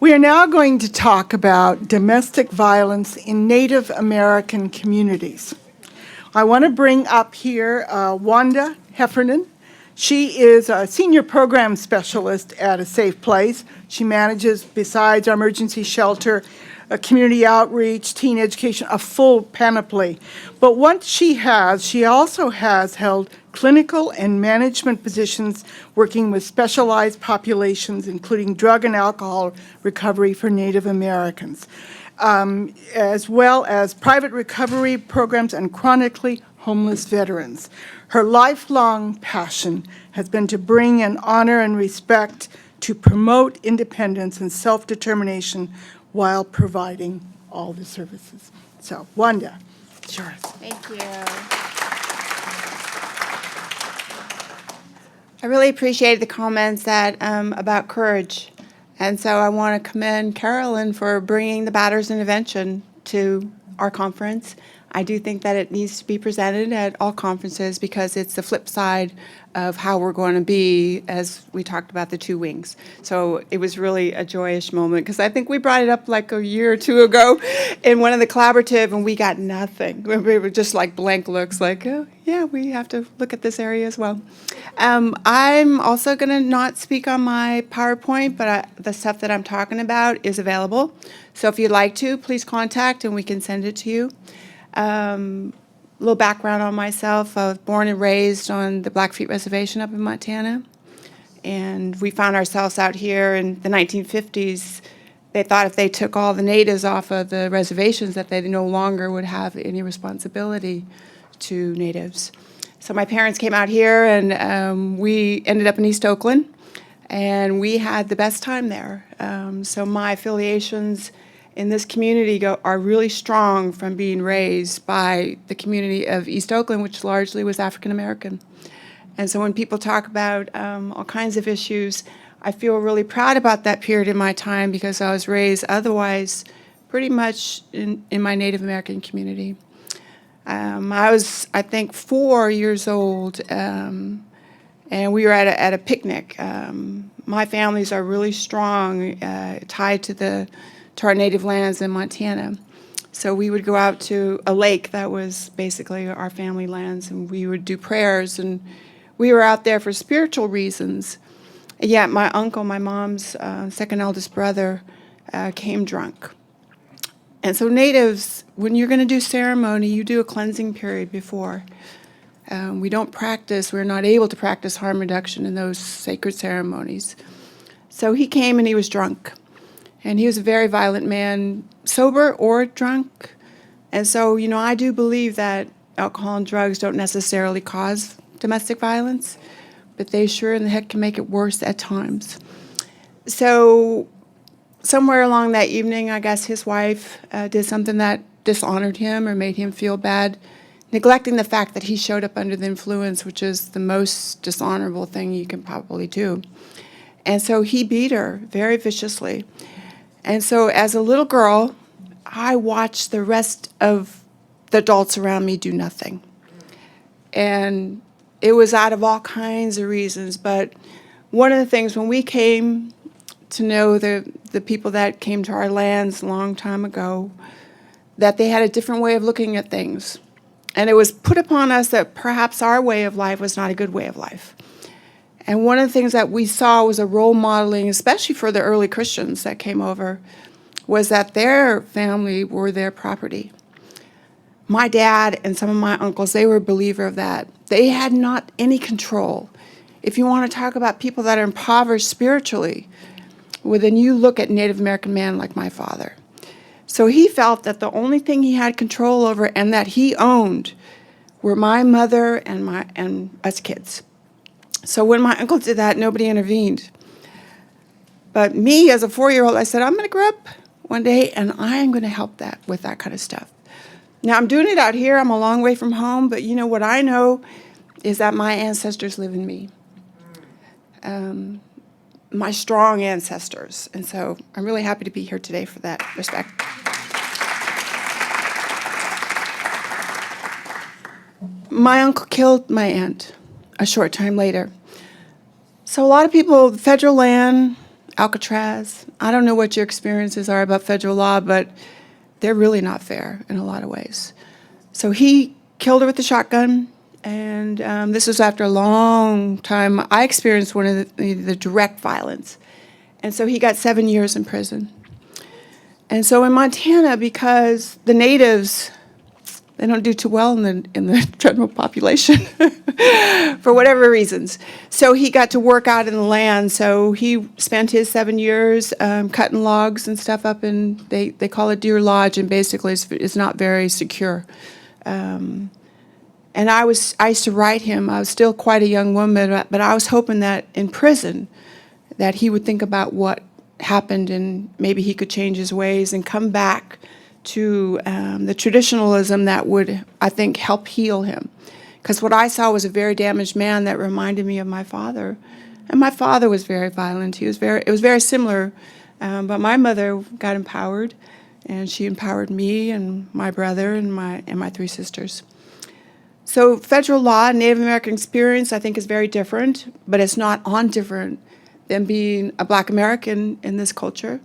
We are now going to talk about domestic violence in Native American communities. I want to bring up here Wanda Heffernan. She is a senior program specialist at a safe place. She manages, besides our emergency shelter, community outreach, teen education, a full panoply. But what she also has held clinical and management positions working with specialized populations, including drug and alcohol recovery for Native Americans, as well as private recovery programs and chronically homeless veterans. Her lifelong passion has been to bring in honor and respect to promote independence and self-determination while providing all the services. So, Wanda, it's yours. Thank you. I really appreciated the comments that about courage. And so I want to commend Carolyn for bringing the Batters Intervention to our conference. I do think that it needs to be presented at all conferences because it's the flip side of how we're going to be as we talked about the two wings. So it was really a joyous moment because I think we brought it up like a year or two ago in one of the collaborative and we got nothing. We were just like blank looks like, oh, yeah, we have to look at this area as well. I'm also going to not speak on my PowerPoint, but the stuff that I'm talking about is available. So if you'd like to, please contact and we can send it to you. A little background on myself. I was born and raised on the Blackfeet Reservation up in Montana. And we found ourselves out here in the 1950s. They thought if they took all the natives off of the reservations that they no longer would have any responsibility to natives. So my parents came out here and we ended up in East Oakland. And we had the best time there. So my affiliations in this community are really strong from being raised by the community of East Oakland, which largely was African American. And so when people talk about all kinds of issues, I feel really proud about that period in my time because I was raised otherwise pretty much in my Native American community. I was, I think, 4 years old, and we were at a picnic. My families are really strong, tied to our native lands in Montana. So we would go out to a lake that was basically our family lands, and we would do prayers, and we were out there for spiritual reasons. Yet my uncle, my mom's second eldest brother, came drunk. And so natives, when you're going to do ceremony, you do a cleansing period before. We don't practice, we're not able to practice harm reduction in those sacred ceremonies. So he came and he was drunk. And he was a very violent man, sober or drunk. And so, I do believe that alcohol and drugs don't necessarily cause domestic violence, but they sure in the heck can make it worse at times. So somewhere along that evening, I guess his wife did something that dishonored him or made him feel bad, neglecting the fact that he showed up under the influence, which is the most dishonorable thing you can probably do. And so he beat her very viciously. And so as a little girl, I watched the rest of the adults around me do nothing. And it was out of all kinds of reasons. But one of the things, when we came to know the people that came to our lands a long time ago, that they had a different way of looking at things. And it was put upon us that perhaps our way of life was not a good way of life. And one of the things that we saw was a role modeling, especially for the early Christians that came over, was that their family were their property. My dad and some of my uncles, they were a believer of that. They had not any control. If you want to talk about people that are impoverished spiritually, well, then you look at Native American man like my father. So he felt that the only thing he had control over and that he owned were my mother and us kids. So when my uncle did that, nobody intervened. But me, as a 4-year-old, I said, I'm going to grow up one day, and I'm going to help that with that kind of stuff. Now, I'm doing it out here. I'm a long way from home, but what I know is that my ancestors live in me, my strong ancestors. And so I'm really happy to be here today for that respect. My uncle killed my aunt a short time later. So a lot of people, federal land, Alcatraz. I don't know what your experiences are about federal law, but they're really not fair in a lot of ways. So he killed her with a shotgun, and this was after a long time. I experienced one of the direct violence, and so he got 7 years in prison. And so in Montana, because the natives, they don't do too well in the general population for whatever reasons. So he got to work out in the land. So he spent his 7 years cutting logs and stuff up, and they call it Deer Lodge, and basically it's not very secure. And I used to write him. I was still quite a young woman, but I was hoping that in prison that he would think about what happened and maybe he could change his ways and come back to the traditionalism that would, I think, help heal him. Because what I saw was a very damaged man that reminded me of my father. And my father was very violent. It was very similar. But my mother got empowered, and she empowered me and my brother and my 3 sisters. So federal law and Native American experience, I think, is very different, but it's not on different than being a Black American in this culture,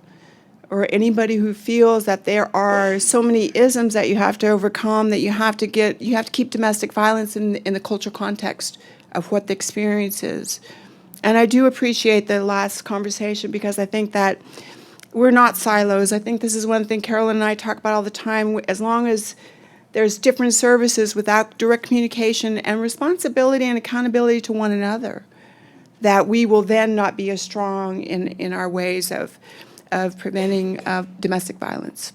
or anybody who feels that there are so many isms that you have to overcome, that you have to keep domestic violence in the cultural context of what the experience is. And I do appreciate the last conversation, because I think that we're not silos. I think this is one thing Carolyn and I talk about all the time. As long as there's different services without direct communication and responsibility and accountability to one another, that we will then not be as strong in our ways of preventing domestic violence.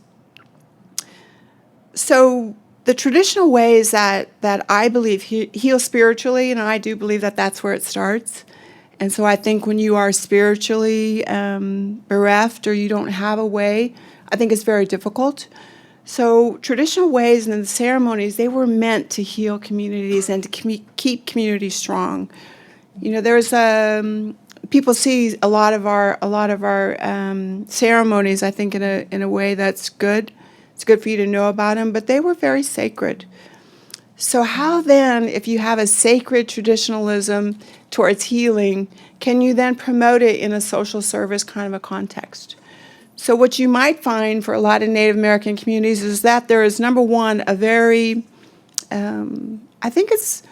So the traditional ways that I believe heal spiritually, and I do believe that that's where it starts. And so I think when you are spiritually bereft, or you don't have a way, I think it's very difficult. So traditional ways and the ceremonies, they were meant to heal communities and to keep communities strong. You know, there's people see a lot of our ceremonies, I think, in a way that's good. It's good for you to know about them, but they were very sacred. So how then, if you have a sacred traditionalism towards healing, can you then promote it in a social service kind of a context? So what you might find for a lot of Native American communities is that there is, number one, a very, I think it's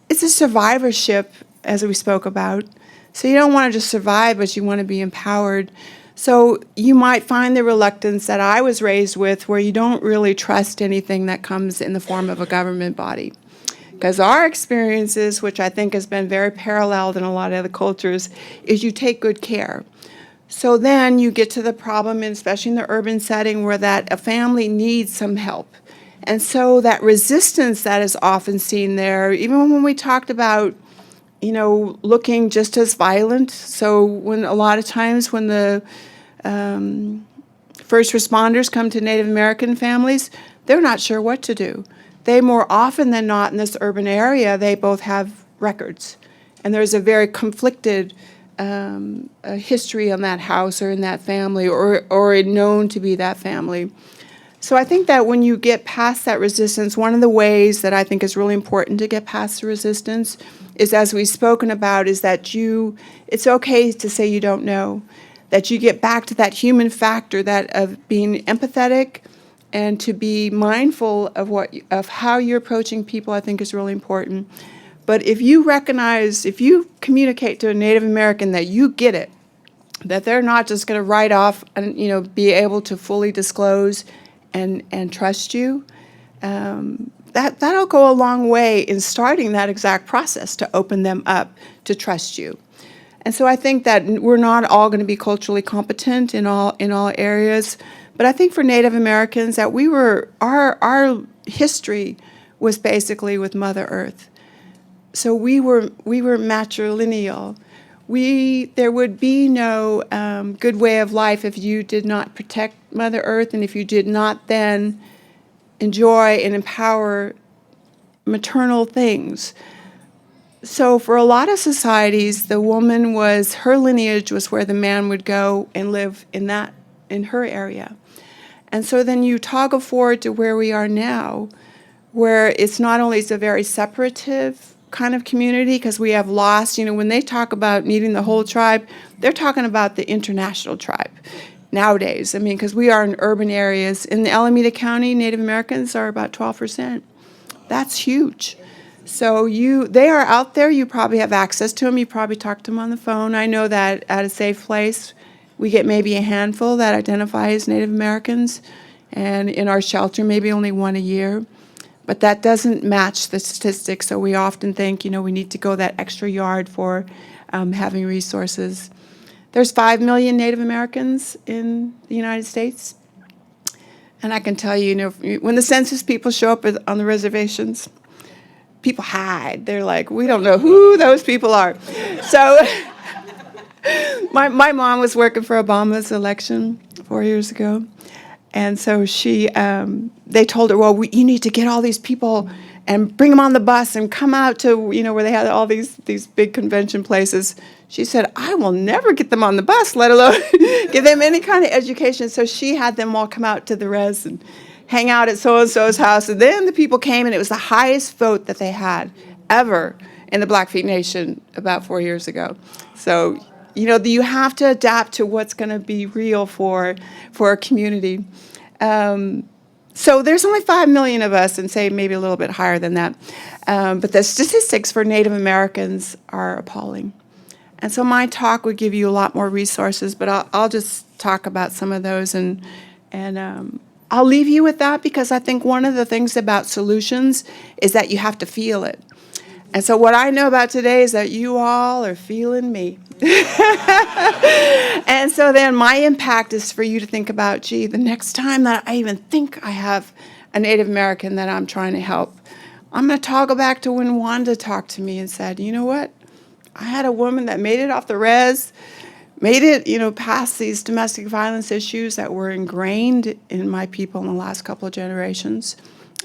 a survivorship, as we spoke about. So you don't want to just survive, but you want to be empowered. So you might find the reluctance that I was raised with, where you don't really trust anything that comes in the form of a government body. Because our experiences, which I think has been very paralleled in a lot of other cultures, is you take good care. So then you get to the problem, and especially in the urban setting, where that a family needs some help. And so that resistance that is often seen there, even when we talked about, you know, looking just as violent. So when a lot of times when the first responders come to Native American families, they're not sure what to do. They more often than not in this urban area, they both have records. And there's a very conflicted history on that house or in that family, or known to be that family. So I think that when you get past that resistance, one of the ways that I think is really important to get past the resistance is, as we've spoken about, is that it's okay to say you don't know, that you get back to that human factor, that of being empathetic and to be mindful of how you're approaching people, I think is really important. But if you communicate to a Native American that you get it, that they're not just going to write off and, you know, be able to fully disclose and trust you, that'll go a long way in starting that exact process to open them up to trust you. And so I think that we're not all going to be culturally competent in all areas, but I think for Native Americans that our history was basically with Mother Earth. So we were matrilineal. There would be no good way of life if you did not protect Mother Earth, and if you did not then enjoy and empower maternal things. So for a lot of societies, the woman her lineage was where the man would go and live in her area. And so then you toggle forward to where we are now, where it's not only a very separative kind of community because we have lost, when they talk about needing the whole tribe, they're talking about the international tribe nowadays. I mean, because we are in urban areas. In the Alameda County, Native Americans are about 12%. That's huge. So they are out there. You probably have access to them. You probably talk to them on the phone. I know that at a safe place, we get maybe a handful that identify as Native Americans, and in our shelter, maybe only one a year. But that doesn't match the statistics, so we often think, we need to go that extra yard for having resources. There's 5 million Native Americans in the United States. And I can tell you, when the census people show up on the reservations, people hide. They're like, we don't know who those people are. So my mom was working for Obama's election 4 years ago. And so they told her, well, you need to get all these people and bring them on the bus and come out to, where they had all these big convention places. She said, I will never get them on the bus, let alone give them any kind of education. So she had them all come out to the res and hang out at so-and-so's house. And then the people came, and it was the highest vote that they had ever in the Blackfeet Nation about 4 years ago. So, you have to adapt to what's going to be real for a community. So there's only 5 million of us, and say maybe a little bit higher than that. But the statistics for Native Americans are appalling. And so my talk would give you a lot more resources, but I'll just talk about some of those, and I'll leave you with that, because I think one of the things about solutions is that you have to feel it. And so what I know about today is that you all are feeling me. And so then my impact is for you to think about, gee, the next time that I even think I have a Native American that I'm trying to help, I'm going to toggle back to when Wanda talked to me and said, you know what? I had a woman that made it off the res, made it, past these domestic violence issues that were ingrained in my people in the last couple of generations.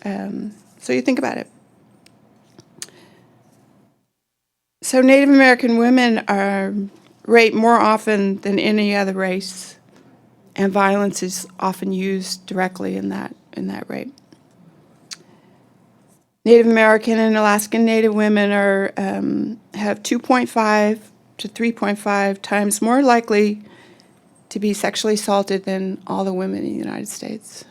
So you think about it. So Native American women are raped more often than any other race, and violence is often used directly in that rape. Native American and Alaskan Native women have 2.5 to 3.5 times more likely to be sexually assaulted than all the women in the United States.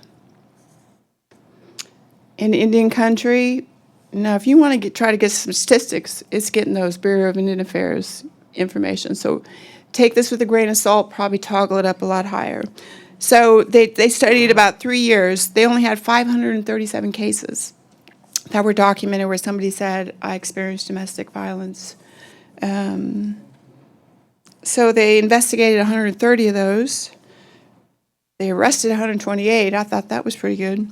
In Indian country, now if you want to try to get some statistics, it's getting those Bureau of Indian Affairs information. So take this with a grain of salt, probably toggle it up a lot higher. So they studied about 3 years. They only had 537 cases that were documented where somebody said, I experienced domestic violence. So they investigated 130 of those. They arrested 128. I thought that was pretty good.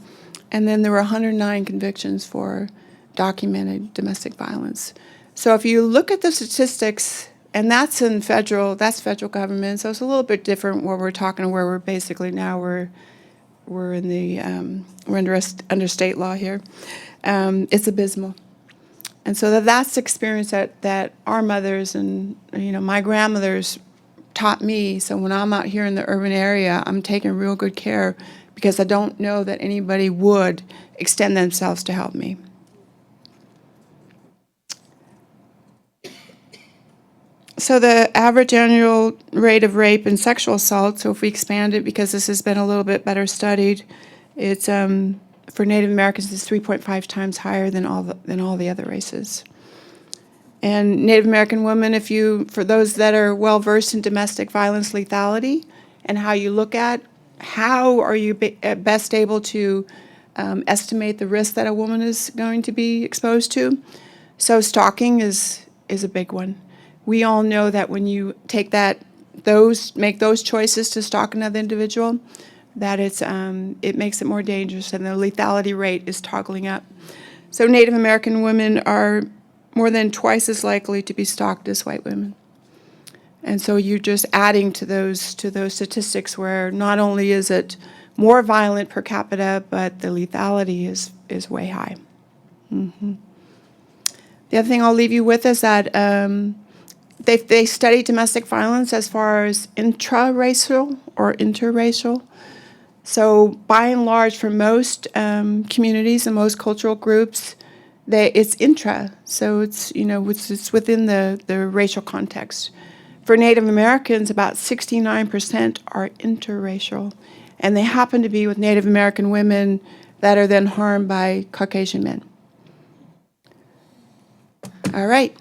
And then there were 109 convictions for documented domestic violence. So if you look at the statistics, and that's federal government, so it's a little bit different where we're talking, where we're basically now we're in the we're under state law here. It's abysmal. And so that's the experience that our mothers and my grandmothers taught me. So when I'm out here in the urban area, I'm taking real good care, because I don't know that anybody would extend themselves to help me. So the average annual rate of rape and sexual assault, so if we expand it, because this has been a little bit better studied, it's for Native Americans, it's 3.5 times higher than all the other races. And Native American women, for those that are well versed in domestic violence lethality and how you look at how are you best able to estimate the risk that a woman is going to be exposed to. So stalking is a big one. We all know that when you take make those choices to stalk another individual, that it makes it more dangerous, and the lethality rate is toggling up. So Native American women are more than twice as likely to be stalked as white women. And so you're just adding to those statistics where not only is it more violent per capita, but the lethality is way high. Mm-hmm. The other thing I'll leave you with is that they study domestic violence as far as intraracial or interracial. So by and large, for most communities and most cultural groups, it's intra, so it's within the racial context. For Native Americans, about 69% are interracial, and they happen to be with Native American women that are then harmed by Caucasian men. All right.